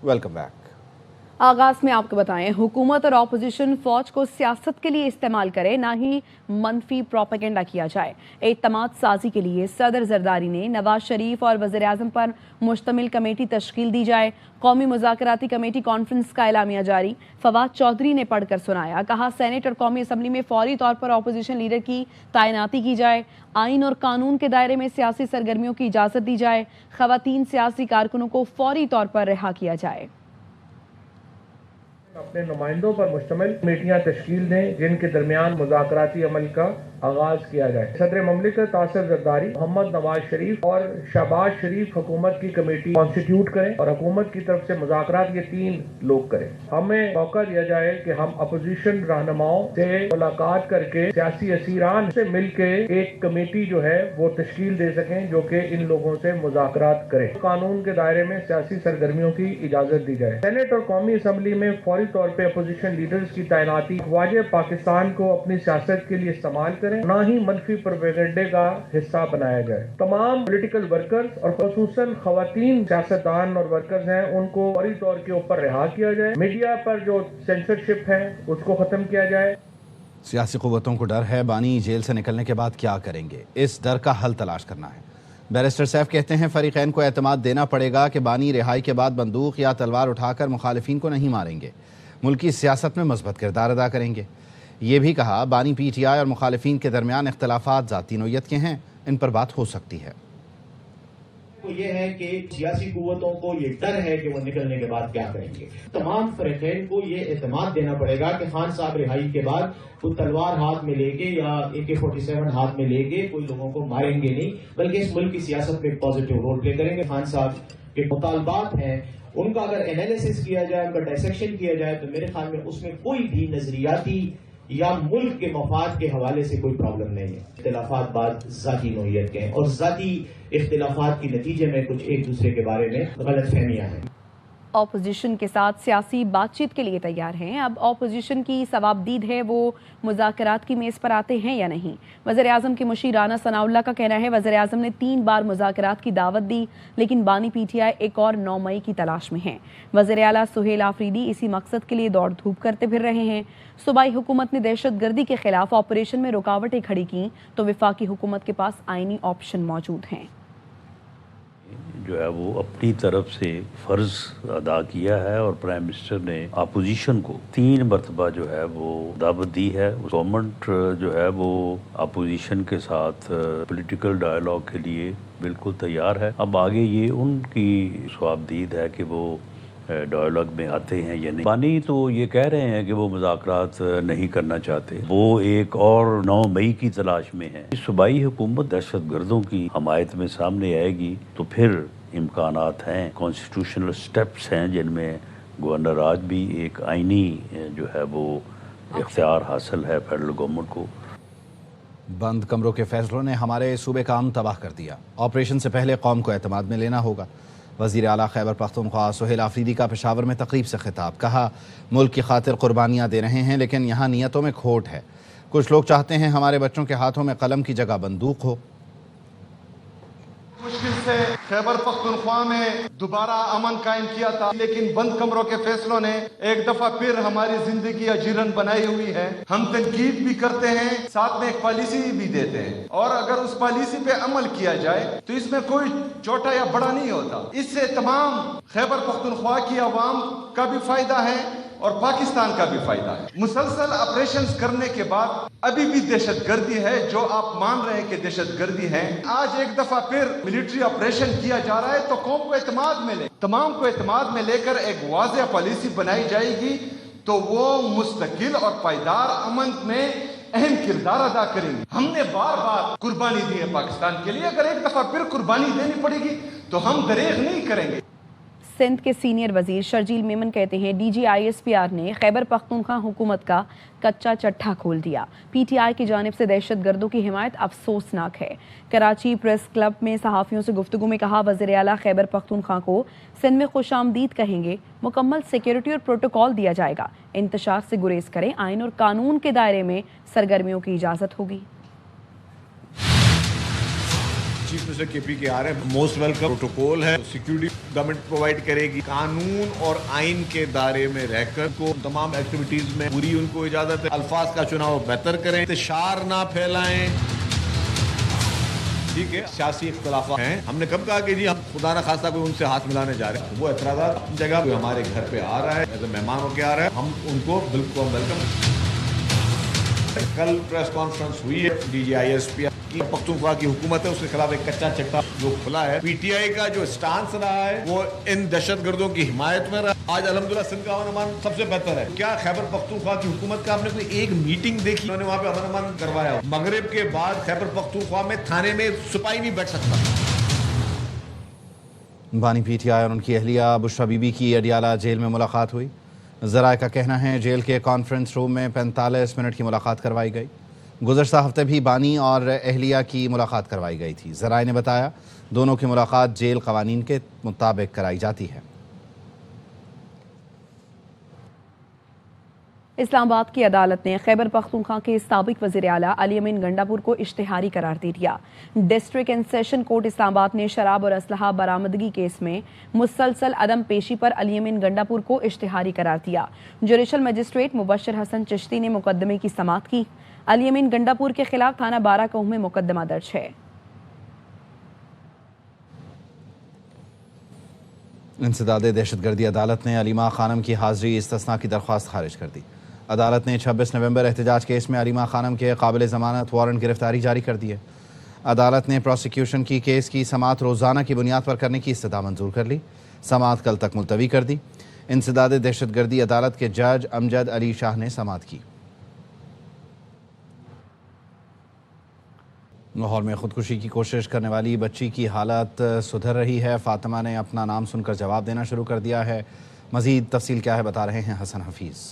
Welcome back. आगाज में आपको बताएं, हुकूमत और अपोजिशन फौज को सियासत के लिए इस्तेमाल करे, ना ही मनफी प्रोपेगेंडा किया जाए। एतमाद साजी के लिए सदर जरदारी ने नवाज शरीफ और वज़ीर आज़म पर मुश्तमिल कमेटी तश्कील दी जाए। कौमी मुज़ाकराती कमेटी कॉन्फ्रेंस का एलामिया जारी। फवाद चौधरी ने पढ़कर सुनाया, कहा सेनेट और कौमी असम्बली में फौरी तौर पर अपोजिशन लीडर की तैनाती की जाए। आइन और कानून के दायरे में सियासी सरगर्मियों की इजाज़त दी जाए। ख़वातीन सियासी कारकुनों को फौरी तौर पर रिहा किया जाए। अपने नुमाइंदों पर मुश्तमिल कमेटियां तश्कील दें जिनके दरमियान मुज़ाकराती अमल का आगाज किया जाए। सदर ममलिकत आसिफ जरदारी, मोहम्मद नवाज शरीफ और शहबाज शरीफ हुकूमत की कमेटी कॉन्स्टिट्यूट करें और हुकूमत की तरफ से मुज़ाकरात ये 3 लोग करें। हमें मौका दिया जाए कि हम अपोजिशन रहनुमाओं से मुलाकात करके सियासी असीरान से मिलके एक कमेटी जो है वो तश्कील दे सकें जो कि इन लोगों से मुज़ाकरात करे। कानून के दायरे में सियासी सरगर्मियों की इजाजत दी जाए। सेनेट और कौमी असम्बली में फौरी तौर पर अपोजिशन लीडर्स की तैनाती ख्वाजे पाकिस्तान को अपनी सियासत के लिए इस्तेमाल करें, ना ही मनफी प्रोपेगेंडे का हिस्सा बनाया जाए। तमाम पॉलिटिकल वर्कर्स और खुसूसन खवातीन सियासतदान और वर्कर्स हैं उनको फौरी तौर के ऊपर रिहा किया जाए। मीडिया पर जो सेंसरशिप है उसको खत्म किया जाए। सियासी कुव्वतों को डर है बानी जेल से निकलने के बाद क्या करेंगे, इस डर का हल तलाश करना है। बैरिस्टर सैफ कहते हैं फरीकैन को एतमाद देना पड़ेगा कि बानी रिहाई के बाद बंदूक या तलवार उठाकर मुखालिफिन को नहीं मारेंगे, मुल्की सियासत में मस्बत किरदार अदा करेंगे। ये भी कहा बानी PTI और मुखालिफिन के दरमियान इख्तलाफात ज़ाती नोयत के हैं, इन पर बात हो सकती है। ये है कि सियासी कुव्वतों को ये डर है कि वो निकलने के बाद क्या करेंगे। तमाम फरीकैन को ये एतमाद देना पड़ेगा कि खान साहब रिहाई के बाद कोई तलवार हाथ में लेके या AK-47 हाथ में लेके कोई लोगों को मारेंगे नहीं, बल्कि इस मुल्क की सियासत में एक पॉजिटिव रोल प्ले करेंगे। खान साहब के मुतालबात हैं उनका अगर एनालिसिस किया जाए, उनका डायसेक्शन किया जाए तो मेरे ख्याल में उसमें कोई भी नजरियाती या मुल्क के मफाद के हवाले से कोई प्रॉब्लम नहीं है। इख्तिलाफात बाद ज़ाती नोयत के हैं और ज़ाती इख्तिलाफात के नतीजे में कुछ एक दूसरे के बारे में गलत फहमियाँ हैं। अपोजिशन के साथ सियासी बातचीत के लिए तैयार हैं। अब अपोजिशन की सवाबदीद है, वो मुज़ाकरात की मेज़ पर आते हैं या नहीं। वज़ीर आज़म के मुशीर राना सनाउल्लाह का कहना है वज़ीर आज़म ने 3 बार मुज़ाकरात की दावत दी, लेकिन बानी PTI एक और 9 मई की तलाश में है। वज़ीर आला सुहेल आफरीदी इसी मकसद के लिए दौड़ धूप करते फिर रहे हैं। सूबाई हुकूमत ने दहशत गर्दी के खिलाफ ऑपरेशन में रुकावटें खड़ी की तो वफाकी हुकूमत के पास आइनी ऑप्शन मौजूद हैं। जो है वो अपनी तरफ से फ़र्ज़ अदा किया है और प्राइम मिनिस्टर ने अपोजिशन को 3 मरतबा जो है वो दावत दी है। गवर्नमेंट जो है वो अपोजिशन के साथ पॉलिटिकल डायलॉग के लिए बिल्कुल तैयार है। अब आगे ये उनकी सवाबदीद है कि वो डायलॉग में आते हैं या नहीं। बानी तो ये कह रहे हैं कि वो मुज़ाकरात नहीं करना चाहते, वो एक और 9 मई की तलाश में है। सूबाई हुकूमत दहशत गर्दों की हमायत में सामने आएगी तो फिर इम्कानात हैं, कॉन्स्टिट्यूशनल स्टेप्स हैं जिनमें गवर्नर आज भी एक आइनी जो है वो इख्तियार हासिल है फेडरल गवर्नमेंट को। बंद कमरों के फैसलों ने हमारे सूबे का अमन तबाह कर दिया, ऑपरेशन से पहले कौम को एतमाद में लेना होगा। वज़ीर आला खैबर पख्तूनख्वा सुहेल आफरीदी का पेशावर में तकरीब से खिताब, कहा मुल्क की खातिर कुर्बानियाँ दे रहे हैं लेकिन यहाँ नीयतों में खोट है। कुछ लोग चाहते हैं हमारे बच्चों के हाथों में कलम की जगह बंदूक हो। मुश्किल से खैबर पख्तूनख्वा में दोबारा अमन कायम किया था, लेकिन बंद कमरों के फैसलों ने एक दफा फिर हमारी जिंदगी अजीरन बनाई हुई है। हम तनकीद भी करते हैं, साथ में एक पॉलिसी भी देते हैं और अगर उस पॉलिसी पे अमल किया जाए तो इसमें कोई छोटा या बड़ा नहीं होता। इससे तमाम खैबर पख्तूनख्वा की आवाम का भी फायदा है और पाकिस्तान का भी फायदा है। मुसलसल ऑपरेशंस करने के बाद अभी भी दहशतगर्दी है जो आप मान रहे हैं कि दहशतगर्दी है। आज एक दफा फिर मिलिट्री ऑपरेशन किया जा रहा है तो कौम को एतमाद में ले, तमाम को एतमाद में लेकर एक वाज़ेह पॉलिसी बनाई जाएगी तो वो मुस्तकिल और पायदार अमन में अहम किरदार अदा करेंगे। हमने बार बार कुर्बानी दी है पाकिस्तान के लिए, अगर एक दफा फिर कुर्बानी देनी पड़ेगी तो हम दरेग नहीं करेंगे। सिंध के सीनियर वजीर शर्जील मेमन कहते हैं DG-ISPR ने खैबर पख्तूनख्वा हुकूमत का कच्चा चट्ठा खोल दिया। PTI की जानिब से दहशत गर्दों की हिमायत अफसोसनाक है। कराची प्रेस क्लब में सहाफ़ियों से गुफ्तगू में कहा वज़ीर आला खैबर पख्तूनख्वा को सिंध में खुशामदीद कहेंगे, मुकम्मल सिक्योरिटी और प्रोटोकॉल दिया जाएगा, इंतशार से गुरेज करें, आइन और कानून के दायरे में सरगर्मियों की इजाज़त होगी। चीफ मिनिस्टर KP आ रहे हैं, मोस्ट वेलकम। प्रोटोकॉल है, सिक्योरिटी गवर्नमेंट प्रोवाइड करेगी, कानून और आइन के दायरे में रहकर को तमाम एक्टिविटीज में पूरी उनको इजाजत है। अल्फाज का चुनाव बेहतर करें, इंतशार ना फैलाएं, ठीक है। सियासी इख्तलाफ हैं, हमने कब कहा कि जी हम खुदा न खास्ता कोई उनसे हाथ मिलाने जा रहे हैं, वो एतराज़ात अपनी जगह कोई हमारे घर पे आ रहा है, एज ए मेहमान होके आ रहा है, हम उनको बिल्कुल वेलकम। कल प्रेस कॉन्फ्रेंस हुई है, DGISP की पख्तूनख्वा की हुकूमत है, उसके खिलाफ एक कच्चा चट्टा जो खुला है। PTI का जो स्टांस रहा है वो इन दहशतगर्दों की हिमायत में रहा। आज अल्हम्दुलिल्लाह सिंध का अमन अमान सबसे बेहतर है। क्या खैबर पख्तूनख्वा की हुकूमत का आपने कोई एक मीटिंग देखी? उन्होंने वहाँ पे अमन अमान करवाया। मगरिब के बाद खैबर पख्तूनख्वा में थाने में सिपाही नहीं बैठ सकता। बानी PTI और उनकी अहलिया बुशरा बीबी की अडियाला जेल में मुलाकात हुई। ज़राए का कहना है जेल के कॉन्फ्रेंस रूम में 45 मिनट की मुलाकात करवाई गई। गुज़श्ता हफ्ते भी बानी और अहलिया की मुलाकात करवाई गई थी। ज़राए ने बताया दोनों की मुलाकात जेल कवानीन के मुताबिक कराई जाती है। इस्लामाबाद की अदालत ने खैबर पख्तूनख्वा के साबिक वज़ीर आला अली अमीन गंडापुर को इश्तिहारी करार दे दिया। District and session court Islamabad ने शराब और असलहा बरामदगी केस में मुसलसल अदम पेशी पर अली अमीन गंडापुर को इश्तिहारी करार दिया। जुडिशल मजिस्ट्रेट मुबशर हसन चिश्ती ने मुकदमे की समाअत की। अली अमीन गंडापुर के खिलाफ थाना 12 कौम में मुकदमा दर्ज है। इंसदादे दहशतगर्दी अदालत ने अलीमा खानम की हाजिरी इस्तिस्ना की दरख्वास्त खारिज कर दी। अदालत ने 26 नवंबर एहतजाज केस में अलीमा खानम के काबिल ज़मानत वारंट गिरफ्तारी जारी कर दी है। अदालत ने प्रोसिक्यूशन की केस की समाअत रोज़ाना की बुनियाद पर करने की इस्तदा मंजूर कर ली। समाअत कल तक मुलतवी कर दी। इंसदादे दहशतगर्दी अदालत के जज अमजद अली शाह ने समाअत की। लाहौर में खुदकुशी की कोशिश करने वाली बच्ची की हालत सुधर रही है। फातिमा ने अपना नाम सुनकर जवाब देना शुरू कर दिया है। मज़ीद तफसील क्या है बता रहे हैं हसन हफीज़।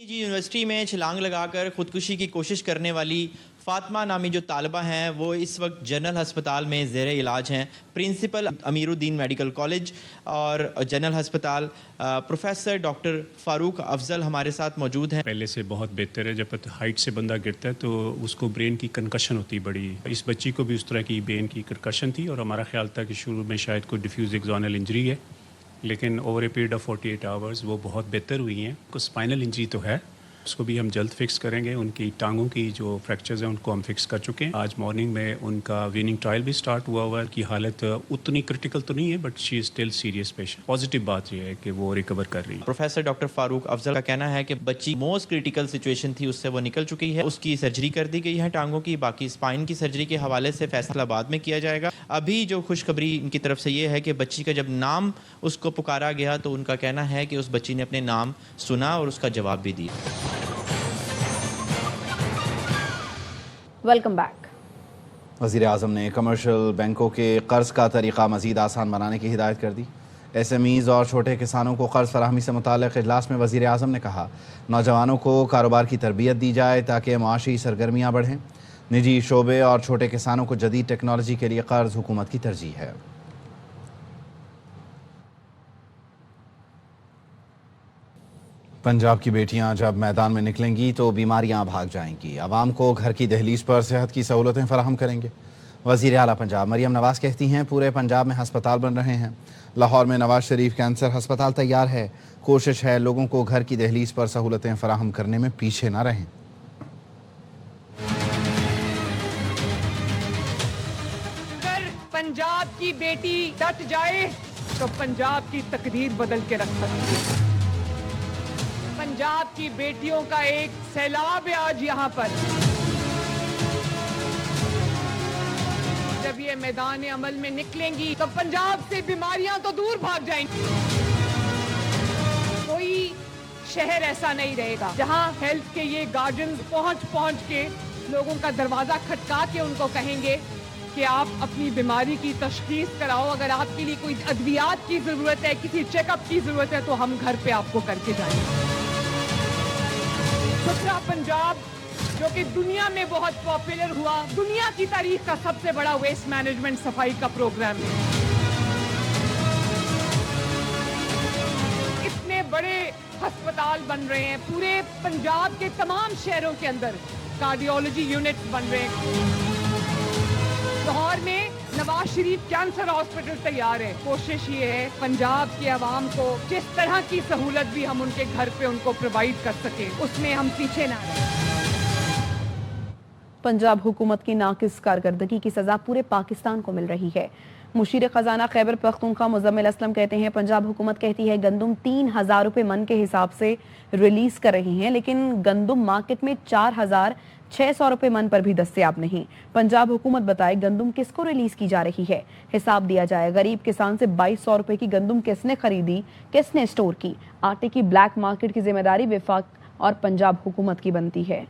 यूनिवर्सिटी में छलांग लगाकर खुदकुशी की कोशिश करने वाली फातिमा नामी जो तालिबा हैं वो इस वक्त जनरल हस्पताल में ज़ेर इलाज हैं। प्रिंसिपल अमीरुद्दीन मेडिकल कॉलेज और जनरल हस्पताल प्रोफेसर डॉक्टर फ़ारूक अफजल हमारे साथ मौजूद हैं। पहले से बहुत बेहतर है। जब हाइट से बंदा गिरता है तो उसको ब्रेन की कंकशन होती है बड़ी। इस बच्ची को भी उस तरह की ब्रेन की कंकशन थी और हमारा ख्याल था कि शुरू में शायद कोई डिफ्यूज़ एक्सोनल इंजरी है, लेकिन over a period of 48 hours वो बहुत बेहतर हुई हैं। कुछ स्पाइनल इंजरी तो है, उसको भी हम जल्द फिक्स करेंगे। उनकी टांगों की जो फ्रैक्चर्स हैं उनको हम फिक्स कर चुके हैं। आज मॉर्निंग में उनका वीनिंग ट्रायल भी स्टार्ट हुआ है कि हालत उतनी क्रिटिकल तो नहीं है, but she is still serious patient. Positive बात यह है कि वो रिकवर कर रही है। प्रोफेसर डॉक्टर फारूक अफजल का कहना है कि बच्ची मोस्ट क्रिटिकल सिचुएशन थी, उससे वो निकल चुकी है। उसकी सर्जरी कर दी गई है टांगों की, बाकी स्पाइन की सर्जरी के हवाले से फैसलाबाद में किया जाएगा। अभी जो खुशखबरी इनकी तरफ से ये है कि बच्ची का जब नाम उसको पुकारा गया तो उनका कहना है कि उस बच्ची ने अपने नाम सुना और उसका जवाब भी दिया। Welcome back. वज़ीर आज़म ने कमर्शियल बैंकों के कर्ज़ का तरीक़ा मज़ीद आसान बनाने की हिदायत कर दी। SMEs और छोटे किसानों को कर्ज़ फराहमी से मुताल्लिक़ इजलास में वज़ीर आज़म ने कहा नौजवानों को कारोबार की तरबियत दी जाए ताकि माशी सरगर्मियाँ बढ़ें। निजी शोबे और छोटे किसानों को जदीद टेक्नोलॉजी के लिए कर्ज़ हुकूमत की तरजीह है। पंजाब की बेटियां जब मैदान में निकलेंगी तो बीमारियां भाग जाएंगी। आवाम को घर की दहलीज पर सेहत की सहूलतें फराहम करेंगे। वज़ीर आला पंजाब मरियम नवाज़ कहती हैं पूरे पंजाब में हस्पताल बन रहे हैं। लाहौर में नवाज शरीफ कैंसर हस्पताल तैयार है। कोशिश है लोगों को घर की दहलीज पर सहूलतें फराहम करने में पीछे न रहें। अगर पंजाब की बेटी डट जाए तो पंजाब की तकदीर बदल के रख सकती है। पंजाब की बेटियों का एक सैलाब है आज यहाँ पर। जब ये मैदान अमल में निकलेंगी तो पंजाब से बीमारियां तो दूर भाग जाएंगी। कोई शहर ऐसा नहीं रहेगा जहाँ हेल्थ के ये गार्डियंस पहुंच के लोगों का दरवाजा खटका के उनको कहेंगे कि आप अपनी बीमारी की तशखीस कराओ। अगर आपके लिए कोई अद्वियात की जरूरत है, किसी चेकअप की जरूरत है, तो हम घर पे आपको करके जाएंगे। सुथरा पंजाब जो कि दुनिया में बहुत पॉपुलर हुआ, दुनिया की तारीख का सबसे बड़ा वेस्ट मैनेजमेंट सफाई का प्रोग्राम है। इतने बड़े अस्पताल बन रहे हैं, पूरे पंजाब के तमाम शहरों के अंदर कार्डियोलॉजी यूनिट बन रहे हैं। लाहौर में नवाज शरीफ कैंसर हॉस्पिटल तैयार है। कोशिश ये है पंजाब के आवाम को जिस तरह की सहूलत भी हम उनके घर पे उनको प्रोवाइड कर सके, उसमें हम पीछे ना रहें। पंजाब हुकूमत की नाकिस कारकर्दगी की सजा पूरे पाकिस्तान को मिल रही है। मुशीर खजाना खैबर पख्तूनख्वा मुजम्मिल असलम कहते हैं पंजाब हुकूमत कहती है गंदुम 3000 रुपये मन के हिसाब से रिलीज कर रही हैं, लेकिन गंदुम मार्केट में 4600 रुपये मन पर भी दस्तयाब नहीं। पंजाब हुकूमत बताए गंदुम किसको रिलीज की जा रही है, हिसाब दिया जाए। गरीब किसान से 2200 रुपये की गंदुम किसने खरीदी, किसने स्टोर की। आटे की ब्लैक मार्केट की जिम्मेदारी वफाक और पंजाब हुकूमत की बनती है।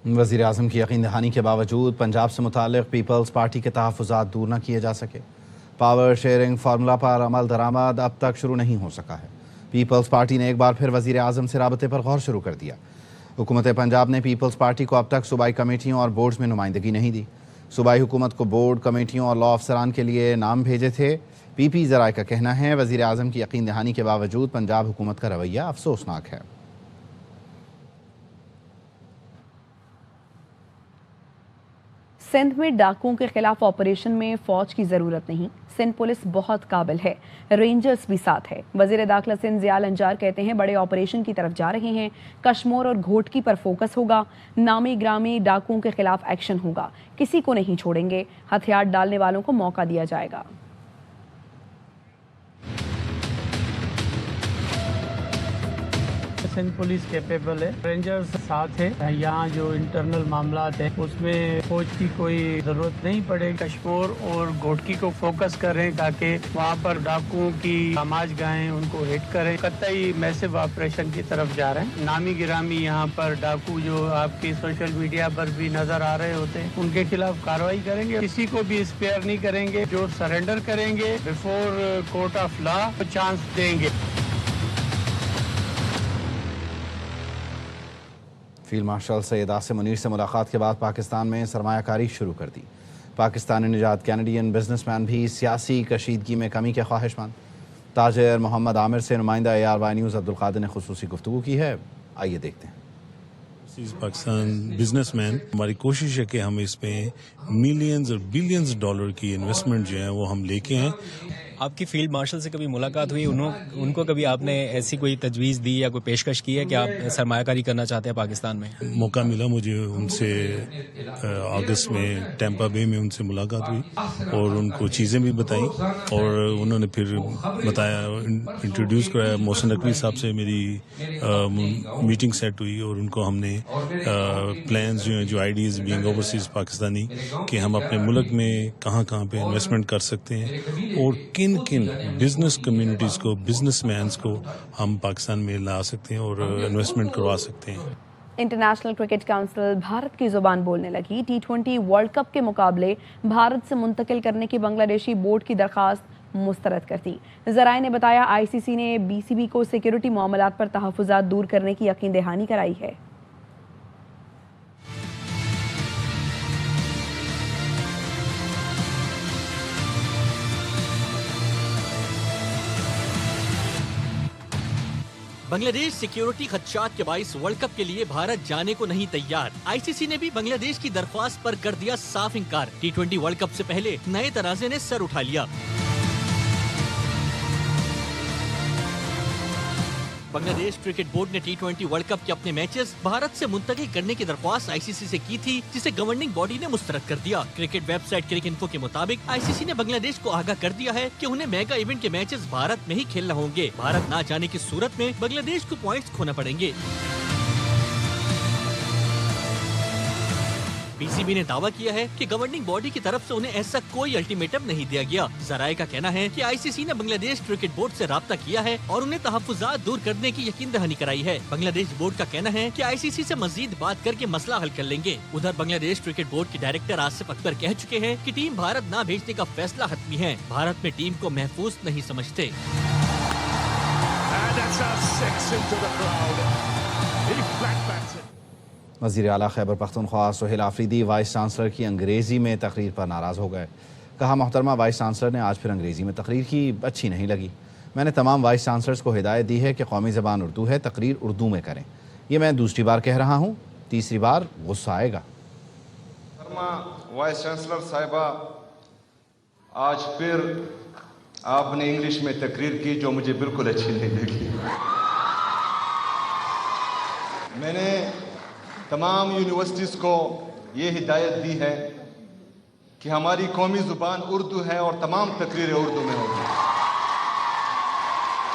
वज़ीर आज़म की यकीन दहानी के बावजूद पंजाब से मुताल्लिक़ पीपल्स पार्टी के तहफ़्फ़ुज़ात दूर न किए जा सके। पावर शेयरिंग फार्मूला पर अमल दरामद अब तक शुरू नहीं हो सका है। पीपल्स पार्टी ने एक बार फिर वज़ीर आज़म से राबते पर गौर शुरू कर दिया। हुकूमत पंजाब ने पीपल्स पार्टी को अब तक सूबाई कमेटियों और बोर्ड्स में नुमाइंदगी नहीं दी। सूबाई हुकूमत को बोर्ड कमेटियों और लॉ अफसरान के लिए नाम भेजे थे। पीपी ज़राए का कहना है वज़ीर आज़म की यकीन दहानी के बावजूद पंजाब हुकूमत का रवैया अफसोसनाक है। सिंध में डाकुओं के खिलाफ ऑपरेशन में फौज की जरूरत नहीं, सिंध पुलिस बहुत काबिल है, रेंजर्स भी साथ है। वजीर दाखिला सिंध ज़ियाल अंजार कहते हैं बड़े ऑपरेशन की तरफ जा रहे हैं। कश्मोर और घोटकी पर फोकस होगा। नामी ग्रामी डाकुओं के खिलाफ एक्शन होगा। किसी को नहीं छोड़ेंगे। हथियार डालने वालों को मौका दिया जाएगा। सिंध पुलिस कैपेबल है, रेंजर्स साथ है। यहाँ जो इंटरनल मामलात है उसमें फौज की कोई जरूरत नहीं पड़े। कश्मोर और घोटकी को फोकस करें ताकि वहाँ पर डाकुओं की आमाज गाहें, उनको हिट करें। कतई मैसिव ऑपरेशन की तरफ जा रहे हैं। नामी गिरामी यहाँ पर डाकू जो आपके सोशल मीडिया पर भी नजर आ रहे होते हैं, उनके खिलाफ कार्रवाई करेंगे। किसी को भी स्पेयर नहीं करेंगे। जो सरेंडर करेंगे before court of law chance देंगे। फील्ड मार्शल सैयद आसिम मुनीर से मुलाकात के बाद पाकिस्तान में सरमायाकारी शुरू कर दी। पाकिस्तानी निजात कैनेडियन बिजनेसमैन भी सियासी कशीदगी में कमी के ख्वाहिशमंद। ताजिर मोहम्मद आमिर से नुमाइंदा ARY न्यूज़ अब्दुल कादिर ने खुसूसी गुफ्तगू की है, आइए देखते हैं। पाकिस्तान बिजनेसमैन, हमारी कोशिश है कि हम इसमें मिलियंस और बिलियंस डॉलर की इन्वेस्टमेंट जो है वो हम लेके हैं। आपकी फील्ड मार्शल से कभी मुलाकात हुई, उनको कभी आपने ऐसी कोई तजवीज़ दी या कोई पेशकश की है कि आप सरमायाकारी करना चाहते हैं पाकिस्तान में? मौका मिला मुझे उनसे, अगस्त में टैंपा बे में उनसे मुलाकात हुई और उनको चीज़ें भी बताई और उन्होंने फिर बताया, इंट्रोड्यूस कराया। मोहसिन नकवी साहब से मेरी मीटिंग सेट हुई और उनको हमने प्लान्स जो हैं, जो आइडियाज़ बीइंग ओवरसीज पाकिस्तानी, कि हम अपने मुल्क में कहाँ कहाँ पे इन्वेस्टमेंट कर सकते हैं और किन बिजनेस कम्युनिटीज़ को, बिजनेसमैन्स को हम पाकिस्तान में ला सकते हैं और इन्वेस्टमेंट करवा सकते हैं। इंटरनेशनल क्रिकेट काउंसिल भारत की जुबान बोलने लगी। T20 वर्ल्ड कप के मुकाबले भारत से मुंतकिल करने की बांग्लादेशी बोर्ड की दरखास्त मुस्तरद कर दी। ज़राए ने बताया ICC ने BCB को सिक्योरिटी मामलात पर तहफ़्फ़ुज़ात दूर करने की यकीन दहानी कराई है। बांग्लादेश सिक्योरिटी खदशात के बाइस वर्ल्ड कप के लिए भारत जाने को नहीं तैयार। ICC ने भी बांग्लादेश की दरख्वास्त पर कर दिया साफ इंकार। T20 वर्ल्ड कप से पहले नए तनाज़े ने सर उठा लिया। बांग्लादेश क्रिकेट बोर्ड ने T20 वर्ल्ड कप के अपने मैचेस भारत से मुंतकिल करने की दरख्वास्त ICC से की थी, जिसे गवर्निंग बॉडी ने मुस्तरद कर दिया। क्रिकेट वेबसाइट क्रिकइंफो के मुताबिक ICC ने बांग्लादेश को आगाह कर दिया है कि उन्हें मेगा इवेंट के मैचेस भारत में ही खेलना होंगे। भारत ना जाने की सूरत में बांग्लादेश को पॉइंट्स खोना पड़ेंगे। BCB ने दावा किया है कि गवर्निंग बॉडी की तरफ से उन्हें ऐसा कोई अल्टीमेटम नहीं दिया गया। ज़राए का कहना है कि ICC ने बांग्लादेश क्रिकेट बोर्ड से राब्ता किया है और उन्हें तहफ़्फ़ुज़ात दूर करने की यकीन दहानी कराई है। बांग्लादेश बोर्ड का कहना है कि ICC से मजीद बात करके मसला हल कर लेंगे। उधर बांग्लादेश क्रिकेट बोर्ड के डायरेक्टर आसिफ अकबर कह चुके हैं कि टीम भारत न भेजने का फैसला हतमी है। भारत में टीम को महफूज नहीं समझते। वज़ीर आला खैबर पख्तूनख्वा सुहेल आफरीदी वाइस चांसलर की अंग्रेज़ी में तकरीर पर नाराज़ हो गए। कहा, मोहतरमा वाइस चांसलर ने आज फिर अंग्रेज़ी में तकरीर की, अच्छी नहीं लगी। मैंने तमाम वाइस चांसलर्स को हिदायत दी है कि कौमी ज़बान उर्दू है, तकरीर उर्दू में करें। ये मैं दूसरी बार कह रहा हूँ। तीसरी बार गुस्सा आएगा। वाइस चांसलर साहिबा, आज फिर आपने इंग्लिश में तकरीर की जो मुझे बिल्कुल अच्छी नहीं लगी। मैंने तमाम यूनिवर्सिटीज़ को ये हिदायत दी है कि हमारी कौमी ज़ुबान उर्दू है और तमाम तकरीरें उर्दू में होगी,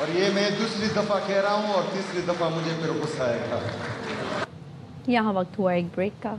और ये मैं दूसरी दफ़ा कह रहा हूँ और तीसरी दफ़ा मुझे फिर गुस्सा आएगा। यहाँ वक्त हुआ एक ब्रेक का।